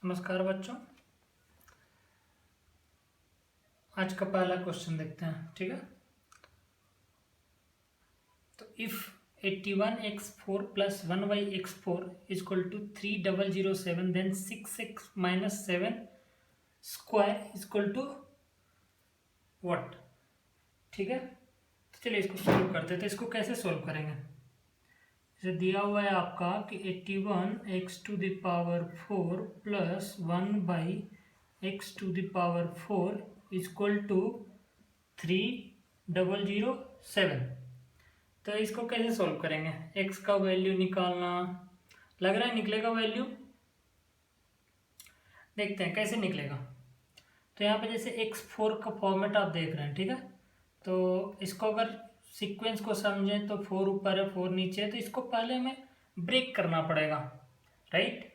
नमस्कार बच्चों। आज का पहला क्वेश्चन देखते हैं, ठीक है। तो if 81x4 plus 1y(x4) equal to 3007 then 6x minus 7 square equal to what. ठीक है, तो चलिए इसको सोल्व करते हैं। तो इसको कैसे सोल्व करेंगे, जैसे दिया हुआ है आपका कि 81x⁴ plus 1/x⁴ equal to 3007। तो इसको कैसे सोल्व करेंगे, x का वैल्यू निकालना। लग रहा है निकलेगा वैल्यू, देखते हैं कैसे निकलेगा। तो यहाँ पे जैसे x4 का फॉर्मेट आप देख रहे हैं, ठीक है। तो इसको अगर सीक्वेंस को समझें तो 4 ऊपर है 4 नीचे है, तो इसको पहले हमें ब्रेक करना पड़ेगा, राइट।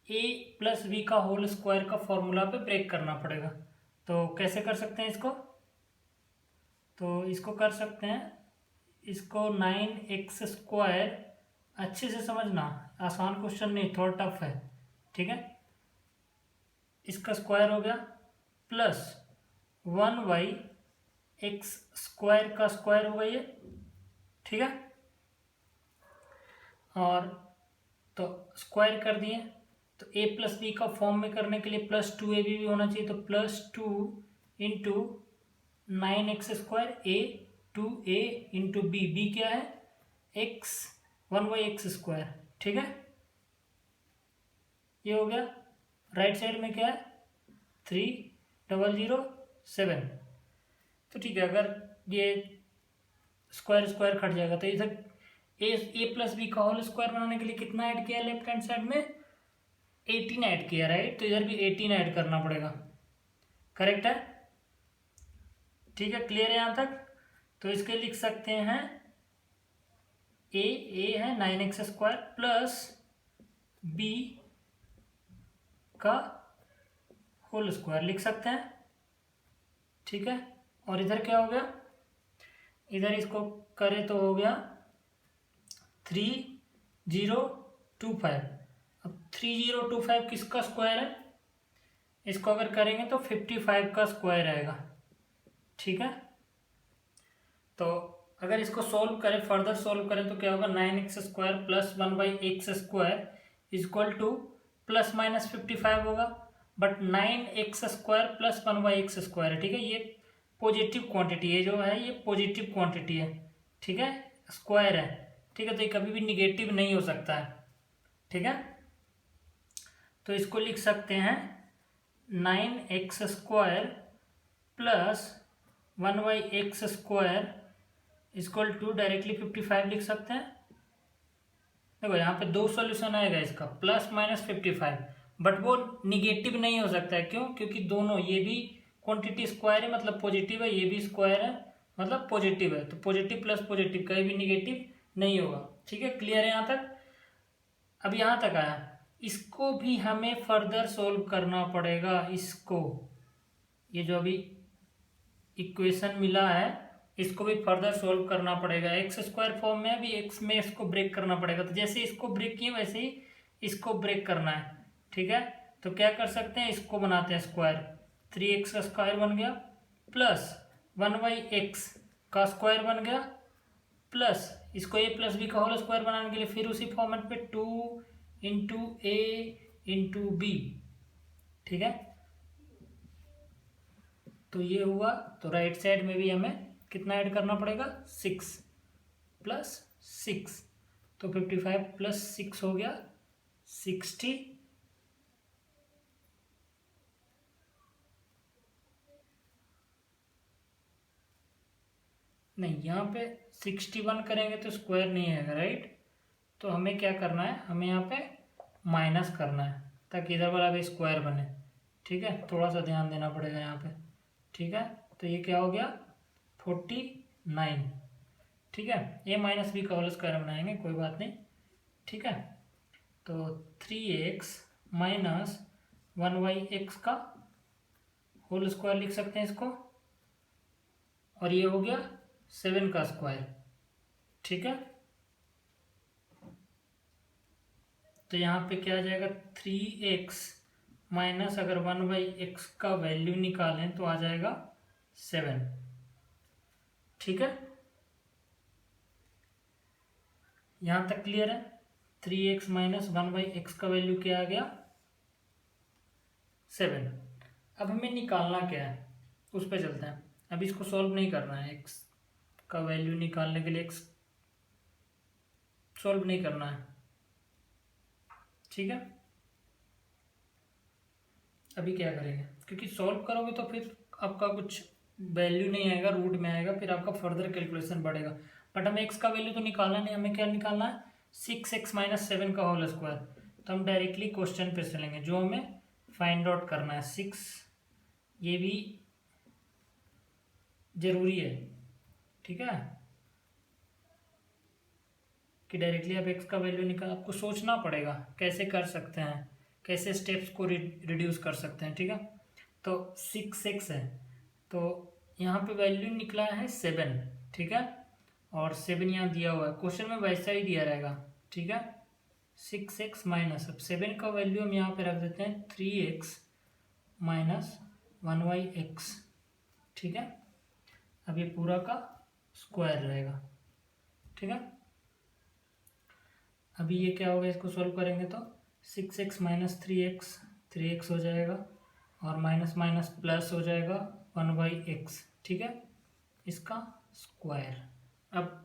a प्लस बी का होल स्क्वायर का फॉर्मूला पे ब्रेक करना पड़ेगा। तो कैसे कर सकते हैं इसको, तो इसको कर सकते हैं, इसको 9x², अच्छे से समझना, आसान क्वेश्चन नहीं, थोड़ा टफ है, ठीक है। इसका स्क्वायर हो गया प्लस 1y(x² का स्क्वायर हो गया ये, ठीक है। और तो स्क्वायर कर दिए, तो a प्लस बी का फॉर्म में करने के लिए +2ab भी होना चाहिए, तो +2 into 9x² a 2a into B क्या है x 1y(x²), ठीक है। ये हो गया, राइट साइड में क्या है 3007। तो ठीक है, अगर ये स्क्वायर स्क्वायर कट जाएगा तो इधर ए प्लस बी का होल स्क्वायर बनाने के लिए कितना ऐड किया लेफ्ट हैंड साइड में 18 ऐड किया, राइट। तो इधर भी 18 ऐड करना पड़ेगा, करेक्ट है, ठीक है। क्लियर है यहाँ तक। तो इसके लिख सकते हैं ए है 9x² प्लस बी का होल स्क्वायर लिख सकते हैं, ठीक है। और इधर क्या हो गया, इधर इसको करें तो हो गया 3025। अब 3025 किसका स्क्वायर है, इसको अगर करेंगे तो 55 का स्क्वायर आएगा, ठीक है। तो अगर इसको सोल्व करें, फर्दर सोल्व करें तो क्या होगा 9x² plus 1/x² equal two plus minus 55 होगा। बट 9x² प्लस 1/x² है, ठीक है। ये पॉजिटिव क्वांटिटी है, जो है ये पॉजिटिव क्वांटिटी है, ठीक है, स्क्वायर है, ठीक है। तो ये कभी भी निगेटिव नहीं हो सकता है, ठीक है। तो इसको लिख सकते हैं 9x² plus 1/x² equal to directly 55 लिख सकते हैं। देखो यहाँ पे दो सॉल्यूशन आएगा इसका, प्लस माइनस 55, बट वो निगेटिव नहीं हो सकता है, क्यों, क्योंकि दोनों, ये भी क्वांटिटी स्क्वायर है मतलब पॉजिटिव है, ये भी स्क्वायर है मतलब पॉजिटिव है, तो पॉजिटिव प्लस पॉजिटिव कहीं भी निगेटिव नहीं होगा, ठीक है। क्लियर है यहाँ तक। अब यहाँ तक आया, इसको भी हमें फर्दर सोल्व करना पड़ेगा। इसको, ये जो अभी इक्वेशन मिला है, इसको भी फर्दर सोल्व करना पड़ेगा। x² फॉर्म में, अभी x में इसको ब्रेक करना पड़ेगा। तो जैसे इसको ब्रेक किए वैसे ही इसको ब्रेक करना है, ठीक है। तो क्या कर सकते हैं, इसको बनाते हैं स्क्वायर, 3x² बन गया प्लस 1/x का स्क्वायर बन गया, प्लस इसको a प्लस बी का होल स्क्वायर बनाने के लिए फिर उसी फॉर्मेट पे 2 इंटू a इंटू बी, ठीक है। तो ये हुआ, तो राइट साइड में भी हमें कितना ऐड करना पड़ेगा 6 प्लस 6, तो 55 प्लस 6 हो गया 60, नहीं यहाँ पे 61 करेंगे तो स्क्वायर नहीं आएगा, राइट। तो हमें क्या करना है, हमें यहाँ पे माइनस करना है ताकि इधर वाला भी स्क्वायर बने, ठीक है। थोड़ा सा ध्यान देना पड़ेगा यहाँ पे, ठीक है। तो ये क्या हो गया 49, ठीक है। a माइनस बी का होल स्क्वायर बनाएंगे, कोई बात नहीं, ठीक है। तो 3x माइनस 1/x का होल स्क्वायर लिख सकते हैं इसको, और ये हो गया 7 का स्क्वायर, ठीक है। तो यहाँ पे क्या आ जाएगा 3x माइनस, अगर 1/x का वैल्यू निकालें तो आ जाएगा 7। ठीक है, यहाँ तक क्लियर है। 3x माइनस 1/x का वैल्यू क्या आ गया 7। अब हमें निकालना क्या है उस पर चलते हैं। अब इसको सॉल्व नहीं करना है, x का वैल्यू निकालने के लिए x सॉल्व नहीं करना है। ठीक है, अभी क्या करेंगे, क्योंकि सॉल्व करोगे तो फिर आपका कुछ वैल्यू नहीं आएगा, रूट में आएगा, फिर आपका फर्दर कैलकुलेशन बढ़ेगा। बट हमें x का वैल्यू तो निकालना नहीं, हमें क्या निकालना है 6x माइनस 7 का होल स्क्वायर। तो हम डायरेक्टली क्वेश्चन पे चलेंगे, जो हमें फाइंड आउट करना है 6। ये भी जरूरी है, ठीक है, कि डायरेक्टली आप x का वैल्यू निकाल, आपको सोचना पड़ेगा कैसे कर सकते हैं, कैसे स्टेप्स को रिड्यूस कर सकते हैं। ठीक है, तो 6x है, तो यहाँ पे वैल्यू निकला है 7। ठीक है, और 7 यहाँ दिया हुआ है, क्वेश्चन में वैसा ही दिया रहेगा। ठीक है, 6x माइनस, अब 7 का वैल्यू हम यहाँ पे रख देते हैं 3x माइनस 1/x। ठीक है, अब ये पूरा का स्क्वायर रहेगा। ठीक है, अभी ये क्या होगा, इसको सॉल्व करेंगे तो 6x माइनस 3x हो जाएगा, और माइनस माइनस प्लस हो जाएगा 1/x। ठीक है, इसका स्क्वायर। अब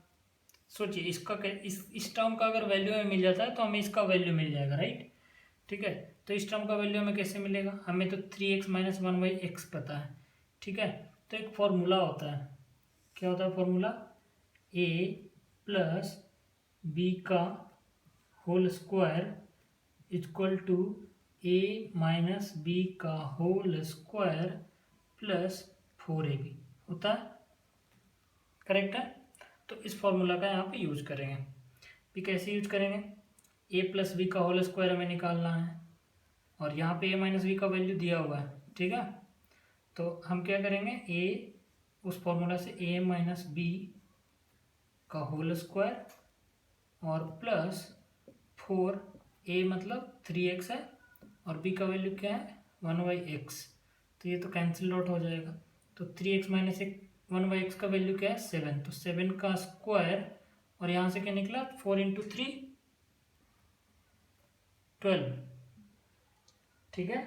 सोचिए इसका इस टर्म का अगर वैल्यू हमें मिल जाता है तो हमें इसका वैल्यू मिल जाएगा, राइट। ठीक है, तो इस टर्म का वैल्यू हमें कैसे मिलेगा, हमें तो 3x माइनस 1/x पता है। ठीक है, तो एक फॉर्मूला होता है, क्या होता है फॉर्मूला, a प्लस b का whole square equal to a minus b का होल स्क्वायर प्लस 4ab होता है, करेक्ट है। तो इस फॉर्मूला का यहाँ पे यूज करेंगे। भी कैसे यूज करेंगे, a प्लस बी का होल स्क्वायर हमें निकालना है, और यहाँ पे a माइनस बी का वैल्यू दिया हुआ है। ठीक है, तो हम क्या करेंगे, a उस फॉर्मूला से a माइनस बी का होल स्क्वायर और प्लस 4a मतलब 3x है, और b का वैल्यू क्या है 1/x, तो ये तो कैंसिल आउट हो जाएगा। तो 3x माइनस 1/x का वैल्यू क्या है 7, तो 7 का स्क्वायर, और यहाँ से क्या निकला 4 × 3 12। ठीक है,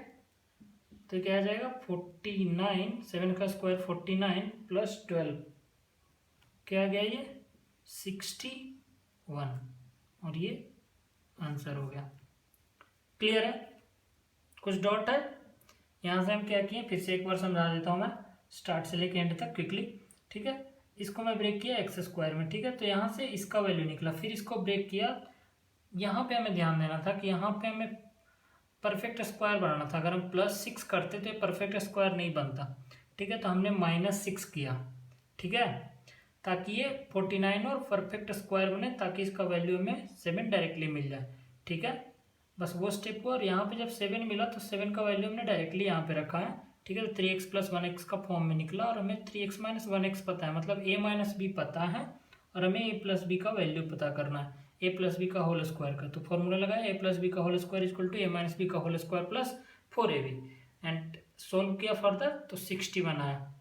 तो क्या आ जाएगा 49, 7 का स्क्वायर 49 प्लस 12 क्या आ गया ये 61, और ये आंसर हो गया। क्लियर है, कुछ डाउट है। यहाँ से हम क्या किए, फिर से एक बार समझा देता हूँ मैं, स्टार्ट से लेके एंड तक क्विकली। ठीक है, इसको मैं ब्रेक किया एक्स स्क्वायर में। ठीक है, तो यहाँ से इसका वैल्यू निकला, फिर इसको ब्रेक किया। यहाँ पे हमें ध्यान देना था कि यहाँ पे हमें परफेक्ट स्क्वायर बनाना था। अगर हम +6 करते तो ये परफेक्ट स्क्वायर नहीं बनता। ठीक है, तो हमने -6 किया। ठीक है, ताकि ये 49 और परफेक्ट स्क्वायर बने, ताकि इसका वैल्यू हमें 7 डायरेक्टली मिल जाए। ठीक है, बस वो स्टेप को, और यहाँ पे जब 7 मिला तो 7 का वैल्यू हमने डायरेक्टली यहाँ पे रखा है। ठीक है, तो 3x + 1x का फॉर्म में निकला, और हमें 3x - 1x पता है, मतलब a - b पता है, और हमें a + b का वैल्यू पता करना है, a + b का होल स्क्वायर का। तो फॉर्मूला लगाया, a + b का whole square equal to a - b का whole square plus 4ab, and solve किया फर्दर तो 61 आया।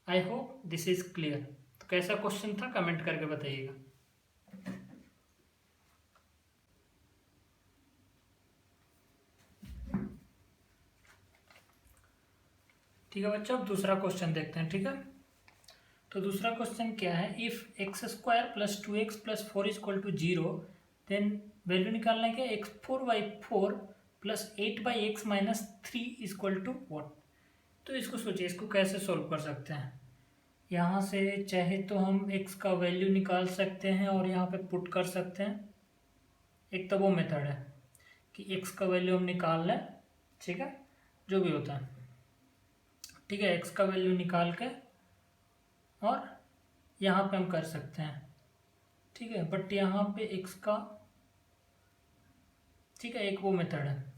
I hope this is clear. तो कैसा क्वेश्चन था कमेंट करके बताइएगा। ठीक है बच्चों, अब दूसरा क्वेश्चन देखते हैं। ठीक है, तो दूसरा क्वेश्चन क्या है, if x² + 2x + 4 = 0, then value निकालना है क्या, x4/4 + 8/x - 3 = what। तो इसको सोचिए, इसको कैसे सोल्व कर सकते हैं। यहाँ से चाहे तो हम x का वैल्यू निकाल सकते हैं और यहाँ पे पुट कर सकते हैं। एक तो वो मेथड है कि x का वैल्यू हम निकाल लें, ठीक है, जो भी होता है। ठीक है, x का वैल्यू निकाल के और यहाँ पे हम कर सकते हैं। ठीक है, बट यहाँ पे x का, ठीक है, एक वो मेथड है।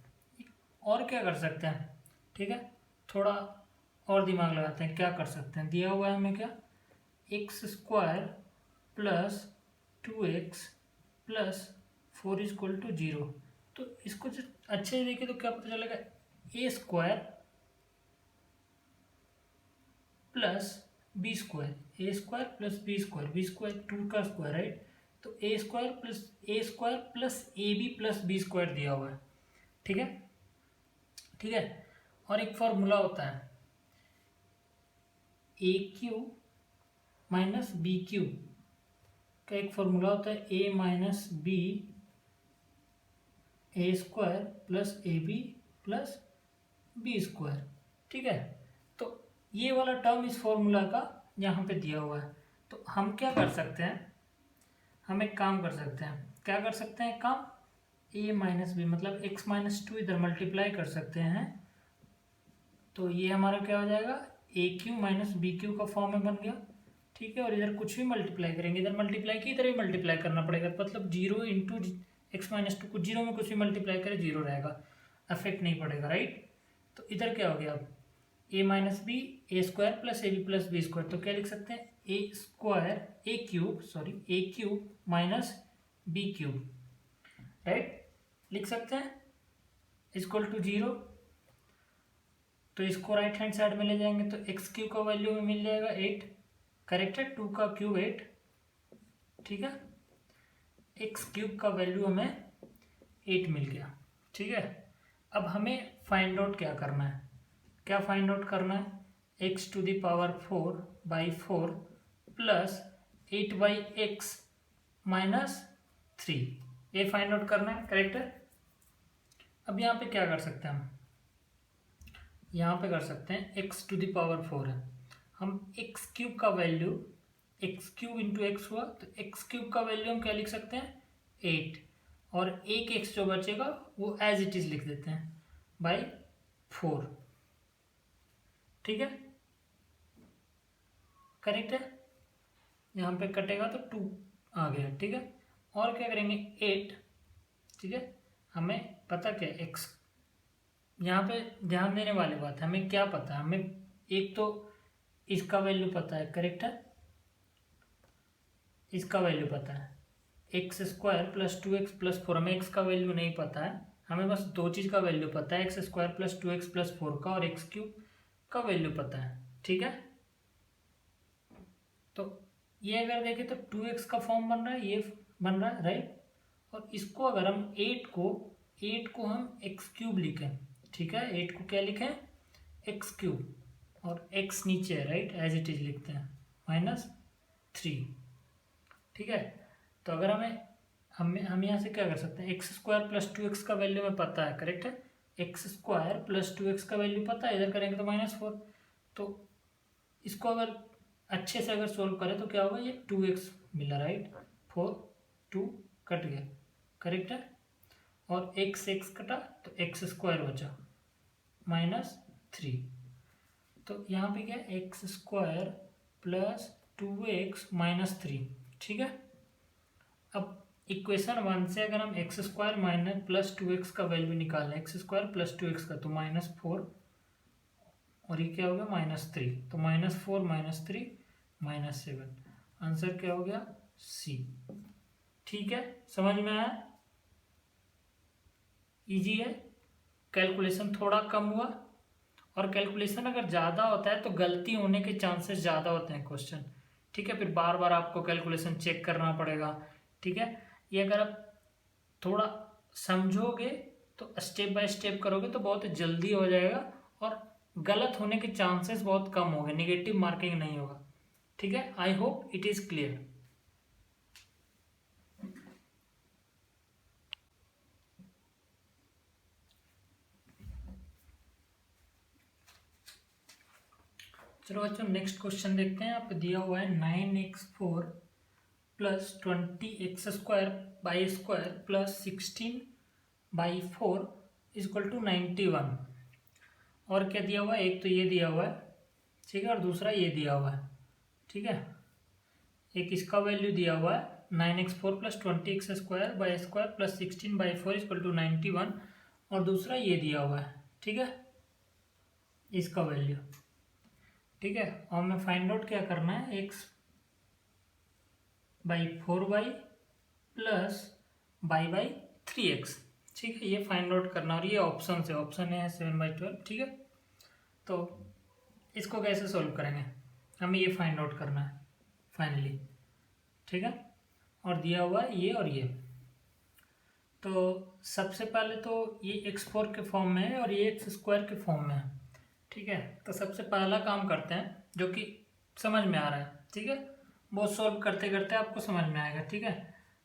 और क्या कर सकते हैं, ठीक है, थोड़ा और दिमाग लगाते हैं, क्या कर सकते हैं। दिया हुआ है हमें क्या, x² + 2x + 4 = 0। तो इसको जो अच्छे से देखें तो क्या पता चलेगा, A square plus B square, A square plus B square 2 का स्क्वायर, राइट। तो A square plus A B plus B square दिया हुआ है, ठीक है। ठीक है, और एक फॉर्मूला होता है A cube minus B cube का, एक फॉर्मूला होता है A minus B A square plus A B plus B square, ठीक है। तो ये वाला टर्म इस फॉर्मूला का यहाँ पे दिया हुआ है। तो हम क्या कर सकते हैं, हम एक काम कर सकते हैं, क्या कर सकते हैं काम, ए माइनस बी मतलब एक्स माइनस टू इधर मल्टीप्लाई कर सकते हैं। तो ये हमारा क्या हो जाएगा, ए क्यू माइनस बी क्यू का फॉर्म में बन गया, ठीक है। और इधर कुछ भी मल्टीप्लाई करेंगे, इधर मल्टीप्लाई की इधर भी मल्टीप्लाई करना पड़ेगा, मतलब 0 इंटू एक्स माइनस टू, कुछ जीरो में कुछ भी मल्टीप्लाई करे 0 रहेगा, अफेक्ट नहीं पड़ेगा, राइट। तो इधर क्या हो गया अब, A minus B A square plus A B plus B square, तो क्या लिख सकते हैं, A cube minus B cube, right, लिख सकते हैं, इक्वल टू 0। तो इसको राइट हैंड साइड में ले जाएंगे तो एक्स क्यूब का वैल्यू में मिल जाएगा 8, करेक्ट है, 2 का क्यूब 8, ठीक है। एक्स क्यूब का वैल्यू हमें 8 मिल गया, ठीक है। अब हमें फाइंड आउट क्या करना है, क्या फाइंड आउट करना है, x to the power 4/4 plus 8/x minus 3, ये फाइंड आउट करना है, करेक्ट है। अब यहाँ पे क्या कर सकते हैं हम, यहाँ पे कर सकते हैं एक्स टू द पावर 4 है, हम एक्स क्यूब का value, x cube into x हुआ, तो एक्स क्यूब का वैल्यू हम क्या लिख सकते हैं 8, और एक एक्स जो बचेगा वो एज इट इज लिख देते हैं बाई 4, ठीक है, करेक्ट है। यहाँ पे कटेगा तो 2 आ गया, ठीक है। और क्या करेंगे 8, ठीक है, हमें पता क्या एक्स, यहाँ पे ध्यान देने वाली बात है, हमें क्या पता है, हमें एक तो इसका वैल्यू पता है, करेक्ट है, इसका वैल्यू पता है x square plus 2x plus 4, हमें एक्स का वैल्यू नहीं पता है, हमें बस दो चीज़ का वैल्यू पता है, x square plus 2x plus 4 का, और एक्स क्यूब का वैल्यू पता है, ठीक है। तो ये अगर देखें तो 2x का फॉर्म बन रहा है, ये बन रहा है, राइट। और इसको अगर हम 8 को हम एक्स क्यूब लिखें, ठीक है, 8 को क्या लिखें एक्स क्यूब, और x नीचे है, राइट, एज इट इज लिखते हैं -3, ठीक है। तो अगर हम यहाँ से क्या कर सकते हैं, एक्स स्क्वायर प्लस 2x का वैल्यू हमें पता है, करेक्ट है, एक्स स्क्वायर प्लस 2x का वैल्यू पता है, इधर करेंगे तो -4, तो इसको अगर अच्छे से अगर सोल्व करें तो क्या होगा, ये 2x मिला, राइट, 4 2 कट गया, करेक्ट है, और x कटा तो एक्स स्क्वायर बचा -3, तो यहाँ पे क्या है एक्स स्क्वायर प्लस 2x -3, ठीक है। अब इक्वेशन 1 से अगर हम x square minus plus 2x का वैल्यू निकालें, एक्स स्क्वायर प्लस 2x का, तो -4, और ये क्या हो गया -3, तो -4 -3 -7, आंसर क्या हो गया सी, ठीक है, समझ में आया, इजी है, कैलकुलेशन थोड़ा कम हुआ, और कैलकुलेशन अगर ज़्यादा होता है तो गलती होने के चांसेस ज़्यादा होते हैं क्वेश्चन, ठीक है, फिर बार बार आपको कैलकुलेशन चेक करना पड़ेगा, ठीक है। ये अगर आप थोड़ा समझोगे तो स्टेप बाय स्टेप करोगे तो बहुत जल्दी हो जाएगा, और गलत होने के चांसेस बहुत कम होंगे, निगेटिव मार्किंग नहीं होगा, ठीक है। I hope it is clear. चलो बच्चों नेक्स्ट क्वेश्चन देखते हैं, यहाँ पे दिया हुआ है 9x4 plus 20x² plus 16/4 equal to 91, और क्या दिया हुआ है, एक तो ये दिया हुआ है, ठीक है, और दूसरा ये दिया हुआ है, ठीक है। एक इसका वैल्यू दिया हुआ है 9x4 plus 20x² plus 16/4 equal to 91, और दूसरा ये दिया हुआ है, ठीक है, इसका वैल्यू, ठीक है। और हमें फाइंड आउट क्या करना है, x/4y प्लस y/3x, ठीक है, ये फाइंड आउट करना, और ये ऑप्शन है, ऑप्शन है 7/12, ठीक है। तो इसको कैसे सोल्व करेंगे, हमें ये फाइंड आउट करना है फाइनली, ठीक है। और दिया हुआ है ये और ये। तो सबसे पहले तो ये x4 के फॉर्म में है और ये x² के फॉर्म में है, ठीक है। तो सबसे पहला काम करते हैं जो कि समझ में आ रहा है, ठीक है, वो सॉल्व करते करते आपको समझ में आएगा, ठीक है।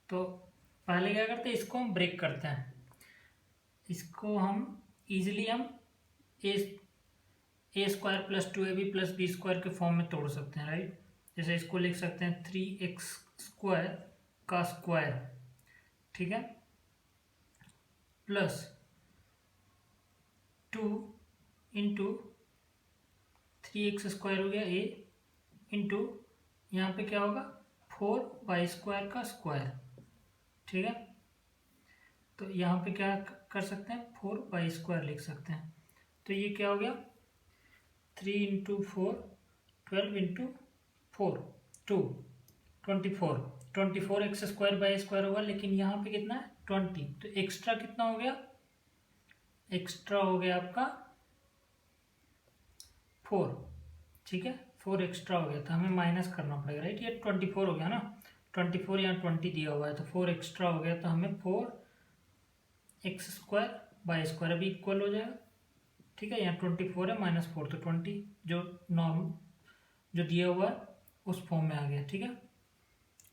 तो पहले क्या करते हैं, इसको हम ब्रेक करते हैं, इसको हम इजीली हम a² + 2ab + b² के फॉर्म में तोड़ सकते हैं, राइट। जैसे इसको लिख सकते हैं 3x² का स्क्वायर, ठीक है, प्लस 2 इंटू 3x² हो गया a, इंटू यहाँ पे क्या होगा 4y² का स्क्वायर, ठीक है। तो यहाँ पे क्या कर सकते हैं, 4y² लिख सकते हैं। तो ये क्या हो गया 3 × 4 12 × 4 2 24 x² होगा, लेकिन यहाँ पे कितना है 20, तो एक्स्ट्रा कितना हो गया, एक्स्ट्रा हो गया आपका 4, ठीक है, 4 एक्स्ट्रा हो गया, तो हमें माइनस करना पड़ेगा, राइट। ये 24 हो गया ना, 24 यहाँ 20 दिया हुआ है, तो 4 एक्स्ट्रा हो गया, तो हमें 4x² अभी इक्वल हो जाएगा, ठीक है। यहाँ 24 है -4, तो 20 जो नॉर्म जो दिया हुआ है उस फॉर्म में आ गया, ठीक है।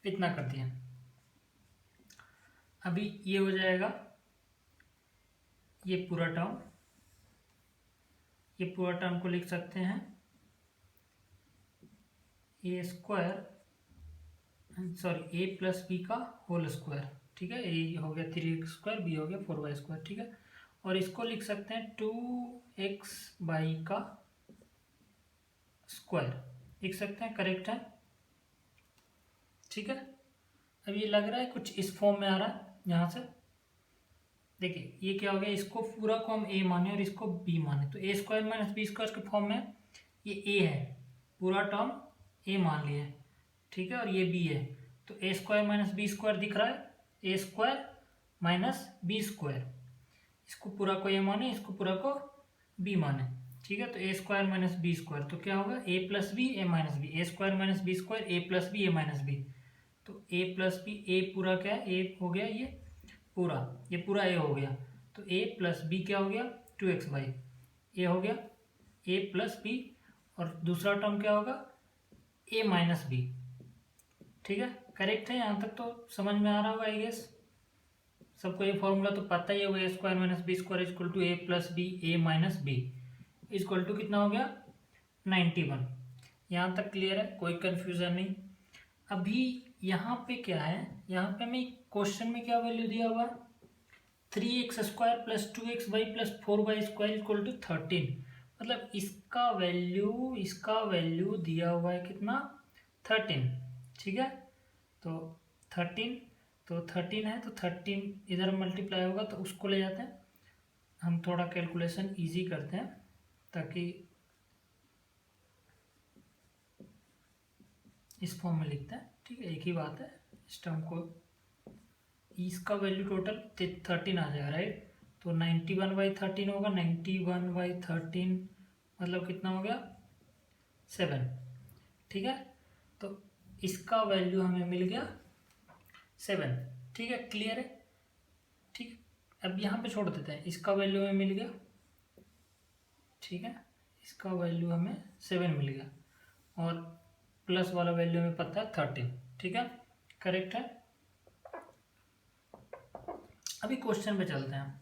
इतना कर दिया। अभी ये हो जाएगा ये पूरा टर्म को लिख सकते हैं a² + b का होल स्क्वायर, ठीक है। a हो गया 3x², b हो गया 4y², ठीक है। और इसको लिख सकते हैं 2x/y का स्क्वायर लिख सकते हैं, करेक्ट है, ठीक है। अब ये लग रहा है कुछ इस फॉर्म में आ रहा है, यहाँ से देखिए ये क्या हो गया, इसको पूरा को हम a माने और इसको b माने, तो a² - b² के फॉर्म में ये a है, पूरा टर्म a मान लिया है, ठीक है, और ये b है, तो a² - b² दिख रहा है, a² - b², इसको पूरा को a माने, इसको पूरा को b माने, ठीक है। तो a² - b², तो क्या होगा a + b a - b, a² - b² a + b a - b, तो a + b, a पूरा क्या है, a हो गया ये पूरा a हो गया, तो a + b क्या हो गया 2x/, a हो गया a + b, और दूसरा टर्म क्या होगा a - b, ठीक है, करेक्ट है। यहाँ तक तो समझ में आ रहा होगा आई गेस, सबको ये फॉर्मूला तो पता ही होगा, a² - b² = a + b a - b equal to कितना हो गया 91। यहाँ तक क्लियर है, कोई कंफ्यूजन नहीं। अभी यहाँ पे क्या है, यहाँ पे हमें क्वेश्चन में क्या वैल्यू दिया हुआ है 3x² + 2xy + 4y² = 13, मतलब इसका वैल्यू दिया हुआ है कितना 13, ठीक है। तो 13 है, तो 13 इधर मल्टीप्लाई होगा, तो उसको ले जाते हैं, हम थोड़ा कैलकुलेशन इजी करते हैं ताकि इस फॉर्म में लिखते हैं, ठीक है, एक ही बात है। इस टर्म को इसका वैल्यू टोटल 13 आ जाएगा, राइट। तो 91/13 होगा, 91/13 मतलब कितना हो गया 7, ठीक है। तो इसका वैल्यू हमें मिल गया 7, ठीक है, क्लियर है, ठीक है। अब यहाँ पे छोड़ देते हैं, इसका वैल्यू हमें मिल गया, ठीक है, इसका वैल्यू हमें 7 मिल गया, और प्लस वाला वैल्यू हमें पता है 13, ठीक है, करेक्ट है। अभी क्वेश्चन पे चलते हैं,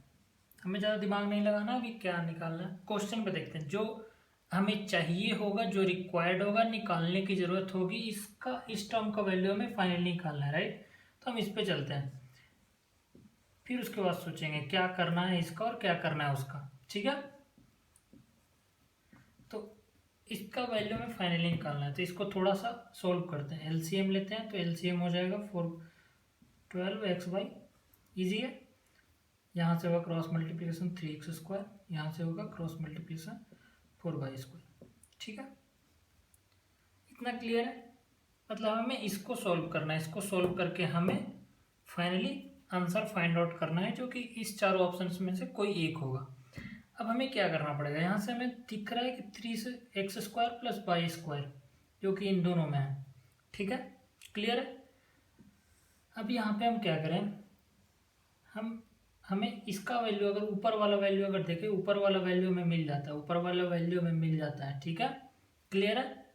हमें ज़्यादा दिमाग नहीं लगाना, अभी क्या निकालना है क्वेश्चन पे देखते हैं, जो हमें चाहिए होगा, जो रिक्वायर्ड होगा, निकालने की ज़रूरत होगी, इस टर्म का वैल्यू हमें फाइनली निकालना है, राइट। तो हम इस पे चलते हैं, फिर उसके बाद सोचेंगे क्या करना है इसका और क्या करना है उसका, ठीक है। तो इसका वैल्यू हमें फाइनली निकालना है, तो इसको थोड़ा सा सोल्व करते हैं, एलसीएम लेते हैं, तो एलसीएम हो जाएगा 12x/, ईजी है। यहाँ से होगा क्रॉस मल्टीप्लिकेशन 3x², यहाँ से होगा क्रॉस मल्टीप्लिकेशन 4y², ठीक है, इतना क्लियर है। मतलब हमें इसको सॉल्व करना है, इसको सॉल्व करके हमें फाइनली आंसर फाइंड आउट करना है जो कि इस चारों ऑप्शंस में से कोई एक होगा। अब हमें क्या करना पड़ेगा, यहाँ से हमें दिख रहा है कि 3x² + y² जो कि इन दोनों में है, ठीक है, क्लियर है। अब यहाँ पे हम क्या करें, हमें इसका वैल्यू अगर ऊपर वाला वैल्यू अगर देखें, ऊपर वाला वैल्यू में मिल जाता है, ऊपर वाला वैल्यू में मिल जाता है, ठीक है, क्लियर है।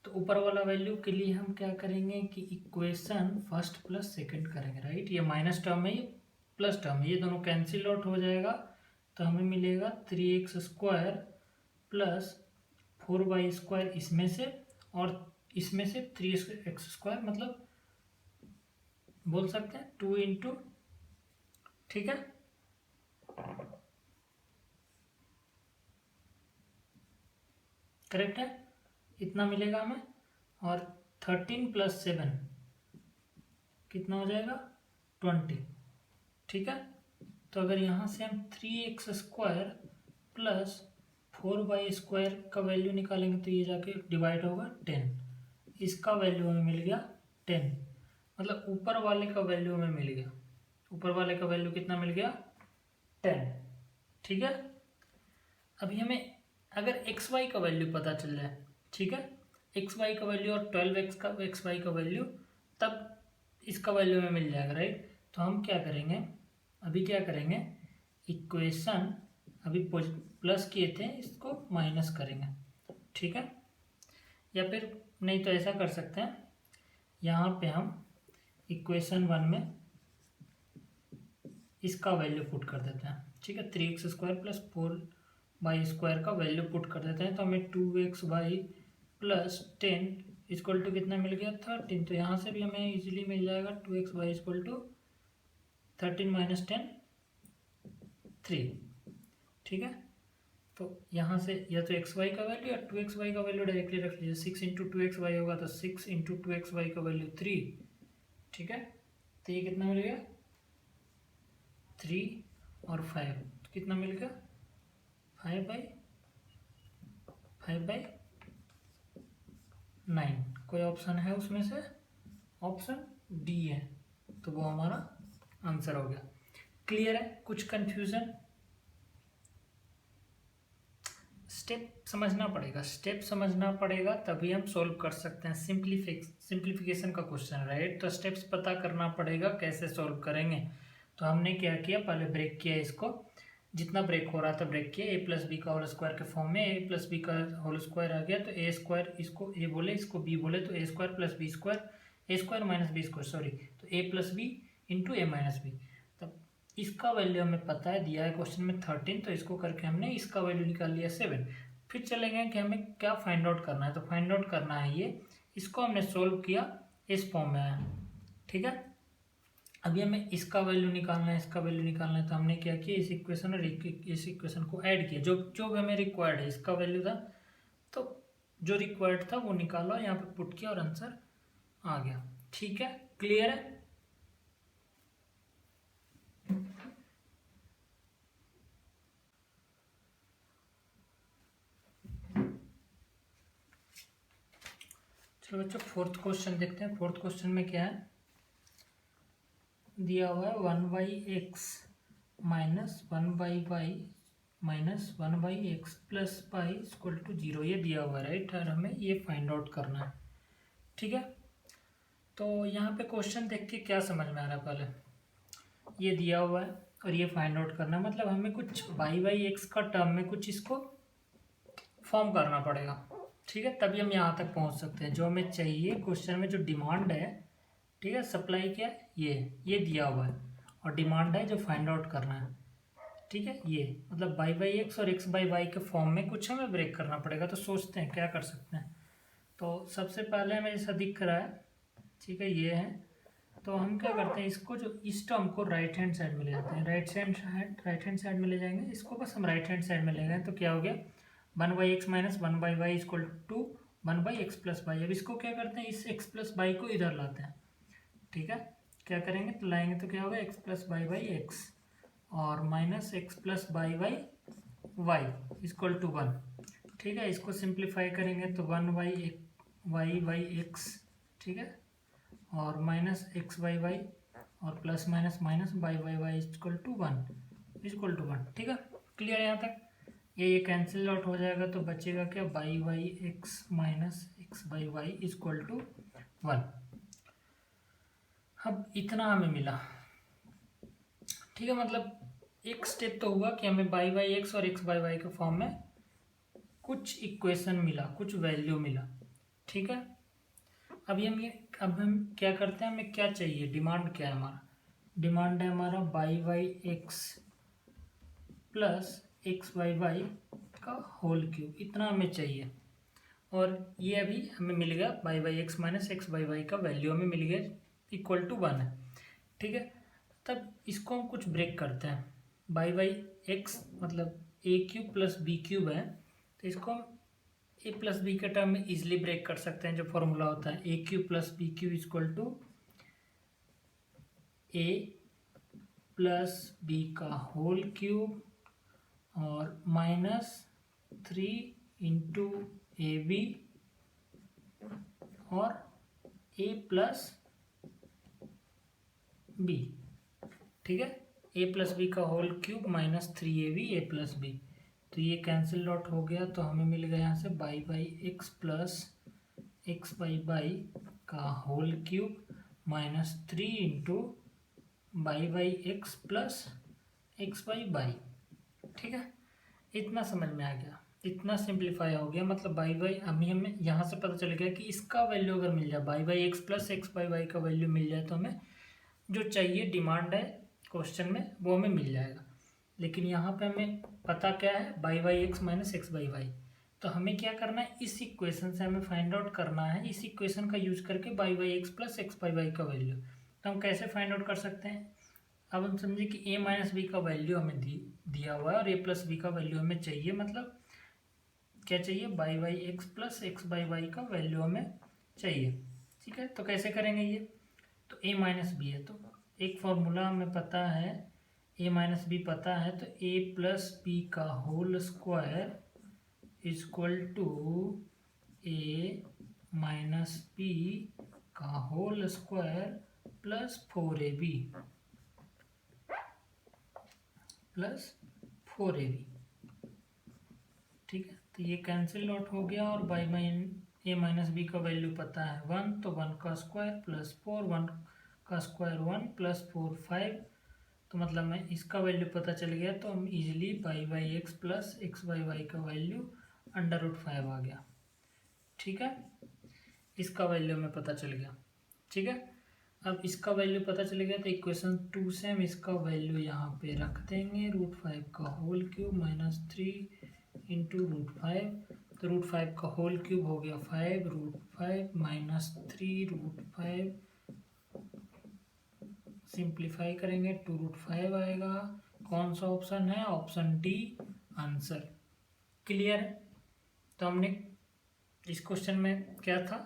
तो ऊपर वाला वैल्यू के लिए हम क्या करेंगे कि इक्वेशन फर्स्ट प्लस सेकंड करेंगे, राइट। ये माइनस टर्म है, ये प्लस टर्म है, ये दोनों कैंसिल आउट हो जाएगा, तो हमें मिलेगा 3x² + 4y² इसमें से, और इसमें से 3x², मतलब बोल सकते हैं 2 × ठीक है, करेक्ट है, इतना मिलेगा हमें। और 13 + 7 कितना हो जाएगा, 20, ठीक है। तो अगर यहाँ से हम 3x² + 4y² का वैल्यू निकालेंगे तो ये जाके डिवाइड होगा 10, इसका वैल्यू हमें मिल गया 10, मतलब ऊपर वाले का वैल्यू हमें मिल गया, ऊपर वाले का वैल्यू कितना मिल गया, 10, ठीक है। अभी हमें अगर एक्स वाई का वैल्यू पता चल जाए, ठीक है, एक्स वाई का वैल्यू और 12x वाई का वैल्यू, तब इसका वैल्यू हमें मिल जाएगा, राइट। तो हम क्या करेंगे, अभी क्या करेंगे, इक्वेशन अभी प्लस किए थे इसको माइनस करेंगे, ठीक है, या फिर नहीं तो ऐसा कर सकते हैं, यहाँ पे हम इक्वेशन 1 में इसका वैल्यू पुट कर देते हैं, ठीक है, 3x² + 4y² का वैल्यू पुट कर देते हैं, तो हमें 2xy + 10 = कितना मिल गया, 13। तो यहाँ से भी हमें इजीली मिल जाएगा 2xy = 13 - 10 3, ठीक है। तो यहाँ से या तो xy का वैल्यू या 2xy का वैल्यू डायरेक्टली रख लीजिए, 6 × 2xy होगा तो 6 × 2xy का वैल्यू 3, ठीक है। तो ये कितना मिल गया, 3 और 5, तो कितना मिल गया, 5/9। कोई ऑप्शन है उसमें से, ऑप्शन डी है, तो वो हमारा आंसर हो गया। क्लियर है, कुछ कंफ्यूजन, स्टेप समझना पड़ेगा, तभी हम सोल्व कर सकते हैं। सिंप्लीफिकेशन का क्वेश्चन, राइट, तो स्टेप्स पता करना पड़ेगा कैसे सोल्व करेंगे। तो हमने क्या किया, पहले ब्रेक किया इसको, जितना ब्रेक हो रहा था ब्रेक किया, a + b का होल स्क्वायर के फॉर्म में, a + b का होल स्क्वायर आ गया, तो a², इसको a बोले इसको b बोले, तो a² + b², a² - b², sorry, तो a + b × a - b। तब इसका वैल्यू हमें पता है, दिया है क्वेश्चन में 13, तो इसको करके हमने इसका वैल्यू निकाल लिया 7। फिर चलेंगे कि हमें क्या फाइंड आउट करना है, तो फाइंड आउट करना है ये, इसको हमने सोल्व किया, इस फॉर्म में आया, ठीक है। अभी हमें इसका वैल्यू निकालना है, तो हमने क्या किया, इस इक्वेशन और इस इक्वेशन को ऐड किया, जो हमें रिक्वायर्ड है, इसका वैल्यू था, तो जो रिक्वायर्ड था वो निकाला, यहाँ पे पुट किया और आंसर आ गया, ठीक है, क्लियर है। चलो बच्चों, फोर्थ क्वेश्चन देखते हैं। फोर्थ क्वेश्चन में क्या है, दिया हुआ है 1/x - 1/y - 1/x + y = 0, ये दिया हुआ है, राइट, और हमें ये फाइंड आउट करना है, ठीक है। तो यहाँ पे क्वेश्चन देख के क्या समझ में आ रहा है, पहले ये दिया हुआ है और ये फाइंड आउट करना है, मतलब हमें कुछ y/x का टर्म में कुछ इसको फॉर्म करना पड़ेगा, ठीक है, तभी हम यहाँ तक पहुँच सकते हैं। जो हमें चाहिए क्वेश्चन में, जो डिमांड है, ठीक है, सप्लाई क्या है, ये दिया हुआ है, और डिमांड है जो फाइंड आउट करना है, ठीक है, ये मतलब y/x और x/y के फॉर्म में कुछ हमें ब्रेक करना पड़ेगा। तो सोचते हैं क्या कर सकते हैं। तो सबसे पहले हमें जैसा दिख रहा है, ठीक है, ये है, तो हम क्या करते हैं, इसको जो इस टर्म को राइट हैंड साइड में ले जाते हैं, राइट हैंड साइड में ले जाएंगे, इसको बस हम राइट हैंड साइड में ले गए, तो क्या हो गया, 1/x - 1/y = 1/x + y। अब इसको क्या करते हैं, इस x + y को इधर लाते हैं, ठीक है, क्या करेंगे, तो लाएंगे तो क्या होगा, x + y/x और -x + y/y = 1, ठीक है। इसको सिंप्लीफाई करेंगे तो 1/y/x, ठीक है, और -x/y/y और plus minus minus by y y equal to one equal to one. ठीक है, क्लियर है यहाँ तक? ये कैंसिल आउट हो जाएगा तो बचेगा क्या, by y x minus x by y equal to one. अब इतना हमें मिला। ठीक है, मतलब एक स्टेप तो हुआ कि हमें बाई बाई एक्स और एक्स बाई वाई के फॉर्म में कुछ इक्वेशन मिला, कुछ वैल्यू मिला। ठीक है, अब हम क्या करते हैं, हमें क्या चाहिए, डिमांड क्या है हमारा? डिमांड है हमारा by y x plus x by y का होल क्यूब, इतना हमें चाहिए। और ये अभी हमें मिल गया by by x minus x by y का वैल्यू हमें मिल गया इक्वल टू वन है। ठीक है, तब इसको हम कुछ ब्रेक करते हैं। बाई बाई एक्स मतलब A cube plus B cube है, तो इसको हम ए प्लस बी के टर्म में इजिली ब्रेक कर सकते हैं। जो फॉर्मूला होता है A cube plus B cube equal to A plus B का होल क्यूब और माइनस 3 इंटू ए बी और ए प्लस बी। ठीक है, ए प्लस बी का whole cube minus 3ab A plus B, तो ये कैंसिल आउट हो गया। तो हमें मिल गया यहाँ से y by x plus x by y का whole cube minus 3 into y by x plus x by y. ठीक है, इतना समझ में आ गया, इतना सिंप्लीफाई हो गया। मतलब बाई बाई अभी हमें यहाँ से पता चल गया कि इसका वैल्यू अगर मिल जाए, by by x plus x by y का वैल्यू मिल जाए तो हमें जो चाहिए डिमांड है क्वेश्चन में वो हमें मिल जाएगा। लेकिन यहाँ पे हमें पता क्या है, by by x minus x by y. तो हमें क्या करना है, इस इक्वेशन से हमें फाइंड आउट करना है, इस इक्वेशन का यूज करके by by x plus x by y का वैल्यू। तो हम कैसे फाइंड आउट कर सकते हैं? अब हम समझे कि ए माइनस बी का वैल्यू हमें दिया हुआ है और ए प्लस बी का वैल्यू हमें चाहिए। मतलब क्या चाहिए, by by x plus x by y का वैल्यू हमें चाहिए। ठीक है, तो कैसे करेंगे ये? तो ए माइनस बी है, तो एक फॉर्मूला हमें पता है, ए माइनस बी पता है, तो ए प्लस बी का whole square equal to A minus B का whole square plus 4ab plus 4ab। ठीक है, तो ये कैंसिल आउट हो गया और by by a minus B का वैल्यू पता है 1, तो 1 का स्क्वायर प्लस 4, 1 का स्क्वायर 1 प्लस 4 5। तो मतलब मैं इसका वैल्यू पता चल गया, तो हम easily by by x plus x by y का वैल्यू अंडर रूट 5 आ गया। ठीक है, इसका वैल्यू हमें पता चल गया। ठीक है, अब इसका वैल्यू पता चल गया तो इक्वेशन 2 से हम इसका वैल्यू यहाँ पे रख देंगे, रूट 5 का whole cube minus 3 into root 5। तो रूट 5 का होल क्यूब हो गया 5 रूट 5 माइनस 3 रूट 5, सिंप्लीफाई करेंगे 2 रूट 5 आएगा। कौन सा ऑप्शन है? Option D answer. क्लियर है? तो हमने इस क्वेश्चन में क्या था,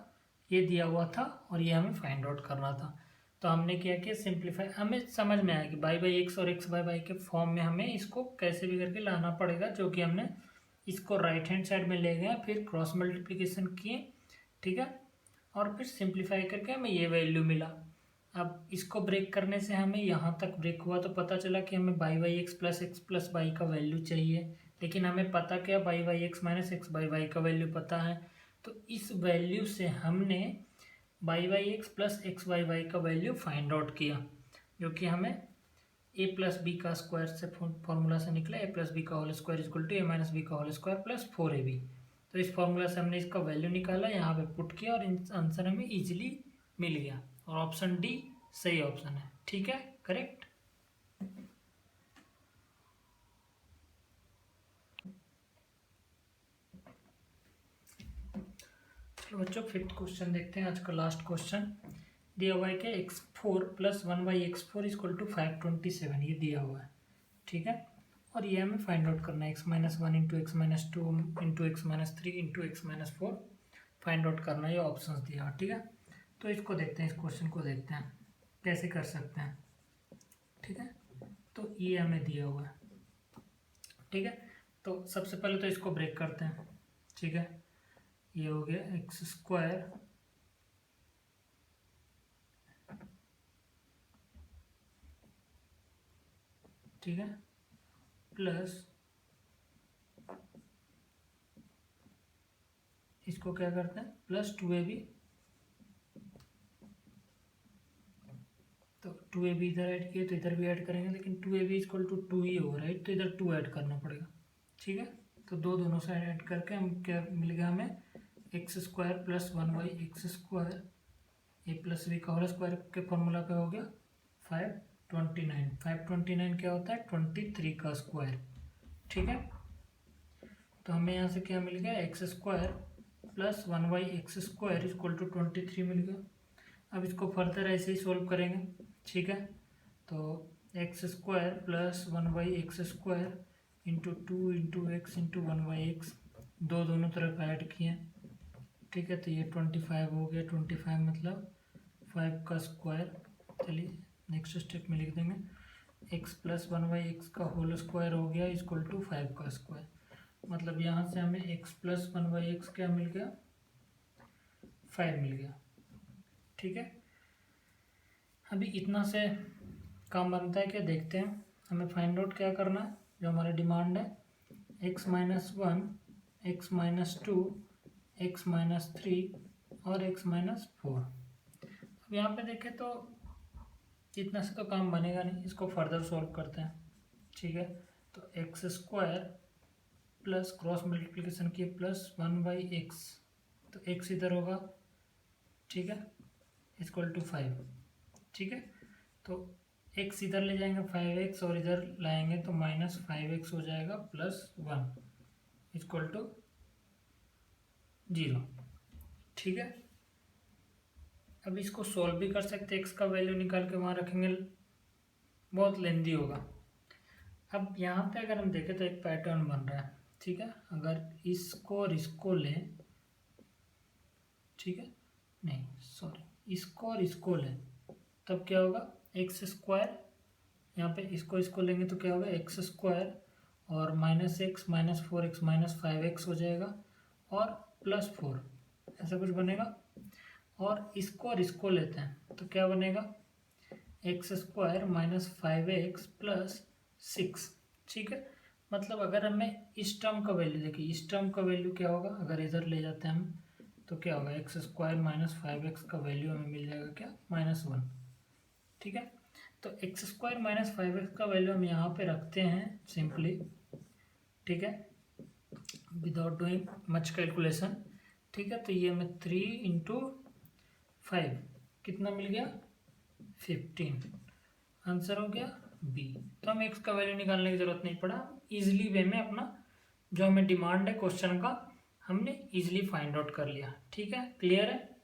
ये दिया हुआ था और ये हमें फाइंड आउट करना था। तो हमने क्या किया, सिंप्लीफाई। हमें समझ में आया कि बाई बाई एक्स और एक्स बाई वाई के फॉर्म में हमें इसको कैसे भी करके लाना पड़ेगा, जो कि हमने इसको राइट हैंड साइड में ले गए, फिर क्रॉस मल्टीप्लिकेशन किए। ठीक है, और फिर सिंप्लीफाई करके हमें ये वैल्यू मिला। अब इसको ब्रेक करने से हमें यहाँ तक ब्रेक हुआ तो पता चला कि हमें by by x plus y का वैल्यू चाहिए। लेकिन हमें पता क्या, by by x minus x by y का वैल्यू पता है। तो इस वैल्यू से हमने by by x plus x by y का वैल्यू फाइंड आउट किया, जो कि हमें ए प्लस बी का स्क्वायर से फॉर्मूला से निकला, ए प्लस बी का whole square equal to A minus B का होल स्क्वायर प्लस 4ab। तो इस फॉर्मूला से हमने इसका वैल्यू निकाला, यहाँ पे पुट किया और आंसर हमें इजीली मिल गया। और ऑप्शन डी सही ऑप्शन है। ठीक है, करेक्ट। चलो बच्चों, फिफ्थ क्वेश्चन देखते हैं, आज का लास्ट क्वेश्चन। दिया हुआ है कि x4 plus 1/x4 equal to 527, ये दिया हुआ है। ठीक है, और ये हमें फाइंड आउट करना है, x minus 1 into x minus 2 into x minus 3 into x minus 4 find out करना है। ये ऑप्शंस दिया हुआ। ठीक है, तो इसको देखते हैं, इस क्वेश्चन को देखते हैं कैसे कर सकते हैं। ठीक है, तो ये हमें दिया हुआ है। ठीक है, तो सबसे पहले तो इसको ब्रेक करते हैं। ठीक है, ये हो गया एक्स स्क्वायर ठीक है, प्लस इसको क्या करते हैं प्लस 2ab, तो 2ab इधर ऐड किए तो इधर भी ऐड करेंगे, लेकिन 2ab इक्वल टू 2 ही होगा राइट, तो इधर 2 ऐड करना पड़ेगा। ठीक है, तो दोनों साइड ऐड करके हम क्या मिल गया हमें X square plus 1y x square A plus B का होल स्क्वायर के फॉर्मूला पे हो गया 529। 529 क्या होता है 23 का स्क्वायर। ठीक है, तो हमें यहाँ से क्या मिल गया x square plus 1y x square equal to 23 मिल गया। अब इसको फर्दर ऐसे ही सोल्व करेंगे। ठीक है, तो x square plus 1y x square into 2 into x into 1y x दोनों तरफ ऐड किए। ठीक है, तो ये 25 हो गया, 25 मतलब 5 का स्क्वायर। चलिए नेक्स्ट स्टेप में लिख देंगे एक्स प्लस 1y एक्स का होल स्क्वायर हो गया इक्वल टू 5 का स्क्वायर। मतलब यहाँ से हमें एक्स प्लस 1y एक्स क्या मिल गया 5 मिल गया। ठीक है, अभी इतना से काम बनता है क्या देखते हैं। हमें फाइंड आउट क्या करना है, जो हमारा डिमांड है x minus 1 x minus 2 x minus 3 और x माइनस 4। अब यहाँ पे देखें तो इतना से तो काम बनेगा नहीं, इसको फर्दर सॉल्व करते हैं। ठीक है, तो x square plus cross multiplication किए प्लस 1/x, तो x इधर होगा। ठीक है, इक्वल टू 5। ठीक है, तो x इधर ले जाएंगे 5x और इधर लाएंगे तो माइनस 5x हो जाएगा प्लस 1 इक्वल टू 0। ठीक है, अब इसको सॉल्व भी कर सकते हैं, x का वैल्यू निकाल के वहाँ रखेंगे, बहुत लेंदी होगा। अब यहाँ पे अगर हम देखें तो एक पैटर्न बन रहा है। ठीक है, अगर इसको और इसको लें, ठीक है, नहीं सॉरी, इसको और इसको लें तब क्या होगा एक्स स्क्वायर, यहाँ पे इसको लेंगे तो क्या होगा एक्स स्क्वायर और minus x minus 4x minus 5x हो जाएगा और प्लस 4 ऐसा कुछ बनेगा। और इसको लेते हैं तो क्या बनेगा x square minus 5x plus 6। ठीक है, मतलब अगर हमें इस टर्म का वैल्यू देखिए, इस टर्म का वैल्यू क्या होगा, अगर इधर ले जाते हैं हम तो क्या होगा एक्स स्क्वायर माइनस 5x का वैल्यू हमें मिल जाएगा क्या -1। ठीक है, तो एक्स स्क्वायर माइनस 5x का वैल्यू हम यहाँ पे रखते हैं सिंपली। ठीक है, विदाउट डूइंग मच कैलकुलेशन। ठीक है, तो ये हमें 3 इंटू 5 कितना मिल गया 15, आंसर हो गया बी। तो हमें एक्स का वैल्यू निकालने की जरूरत नहीं पड़ा, इजीली वे में अपना जो हमें डिमांड है क्वेश्चन का हमने इजीली फाइंड आउट कर लिया। ठीक है, क्लियर है।